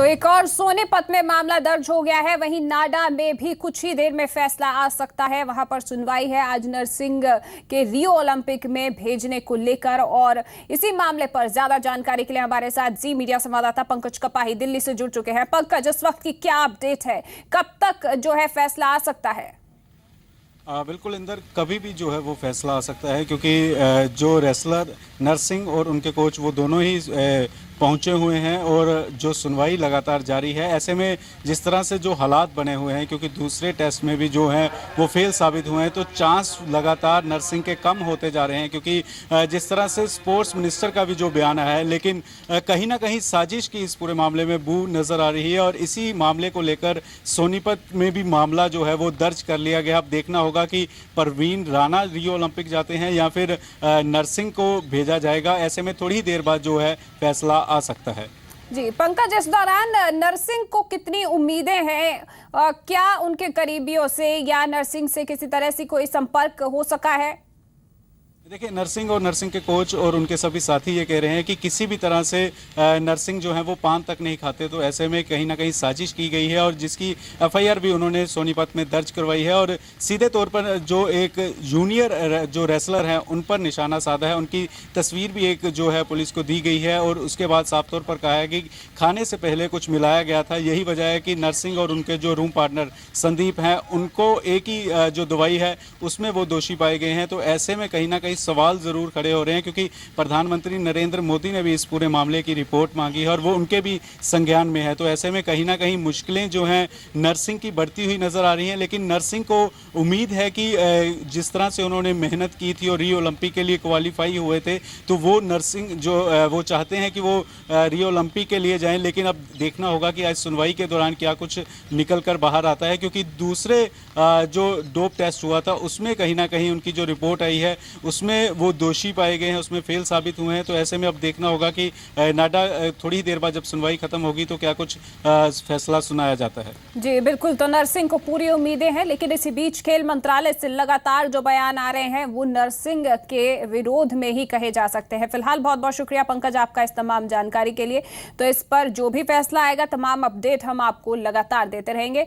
तो एक और सोनीपत में मामला दर्ज हो गया है। वहीं नाडा में भी कुछ ही देर में फैसला आ सकता है। वहां पर सुनवाई है आज नरसिंह के रियो ओलंपिक में भेजने को लेकर। और इसी मामले पर ज्यादा जानकारी के लिए हमारे साथ जी मीडिया संवाददाता पंकज कपाही दिल्ली से जुड़ चुके हैं। पंकज, इस वक्त की क्या अपडेट है? कब तक जो है फैसला आ सकता है? बिल्कुल इंदर, कभी भी जो है वो फैसला आ सकता है, क्योंकि जो रेसलर नरसिंह और उनके कोच वो दोनों ही पहुंचे हुए हैं और जो सुनवाई लगातार जारी है। ऐसे में जिस तरह से जो हालात बने हुए हैं, क्योंकि दूसरे टेस्ट में भी जो हैं वो फेल साबित हुए हैं, तो चांस लगातार नरसिंह के कम होते जा रहे हैं। क्योंकि जिस तरह से स्पोर्ट्स मिनिस्टर का भी जो बयान है, लेकिन कहीं ना कहीं साजिश की इस पूरे मामले में बू नज़र आ रही है। और इसी मामले को लेकर सोनीपत में भी मामला जो है वो दर्ज कर लिया गया। अब देखना होगा कि परवीन राणा रियो ओलंपिक जाते हैं या फिर नरसिंह को भेजा जाएगा। ऐसे में थोड़ी ही देर बाद जो है फैसला आ सकता है। जी पंकज, इस दौरान नरसिंह को कितनी उम्मीदें हैं? क्या उनके करीबियों से या नरसिंह से किसी तरह से कोई संपर्क हो सका है? देखिए, नरसिंह और नरसिंह के कोच और उनके सभी साथी ये कह रहे हैं कि किसी भी तरह से नरसिंह जो है वो पान तक नहीं खाते। तो ऐसे में कहीं ना कहीं साजिश की गई है और जिसकी एफआईआर भी उन्होंने सोनीपत में दर्ज करवाई है। और सीधे तौर पर जो एक जूनियर जो रेसलर हैं उन पर निशाना साधा है। उनकी तस्वीर भी एक जो है पुलिस को दी गई है और उसके बाद साफ तौर पर कहा है कि खाने से पहले कुछ मिलाया गया था। यही वजह है कि नरसिंह और उनके जो रूम पार्टनर संदीप हैं उनको एक ही जो दवाई है उसमें वो दोषी पाए गए हैं। तो ऐसे में कहीं ना कहीं सवाल जरूर खड़े हो रहे हैं, क्योंकि प्रधानमंत्री नरेंद्र मोदी ने भी इस पूरे मामले की रिपोर्ट मांगी है और वो उनके भी संज्ञान में है। तो ऐसे में कहीं ना कहीं मुश्किलें जो हैं नरसिंह की बढ़ती हुई नजर आ रही हैं। लेकिन नरसिंह को उम्मीद है कि जिस तरह से उन्होंने मेहनत की थी और रियो ओलंपिक के लिए क्वालिफाई हुए थे, तो वो नरसिंह जो वो चाहते हैं कि वो रियो ओलंपिक के लिए जाएं। लेकिन अब देखना होगा कि आज सुनवाई के दौरान क्या कुछ निकल कर बाहर आता है, क्योंकि दूसरे जो डोप टेस्ट हुआ था उसमें कहीं ना कहीं उनकी जो रिपोर्ट आई है उसमें वो दोषी पाए गए हैं, उसमें फेल साबित हुए हैं। तो ऐसे में अब देखना होगा कि नाडा थोड़ी ही देर बाद जब सुनवाई खत्म होगी तो क्या कुछ फैसला सुनाया जाता है। जी बिल्कुल, तो नरसिंह को पूरी उम्मीदें हैं। लेकिन इसी बीच खेल मंत्रालय से लगातार जो बयान आ रहे हैं वो नरसिंह के विरोध में ही कहे जा सकते हैं। फिलहाल बहुत बहुत शुक्रिया पंकज आपका इस तमाम जानकारी के लिए। तो इस पर जो भी फैसला आएगा तमाम अपडेट हम आपको लगातार देते रहेंगे।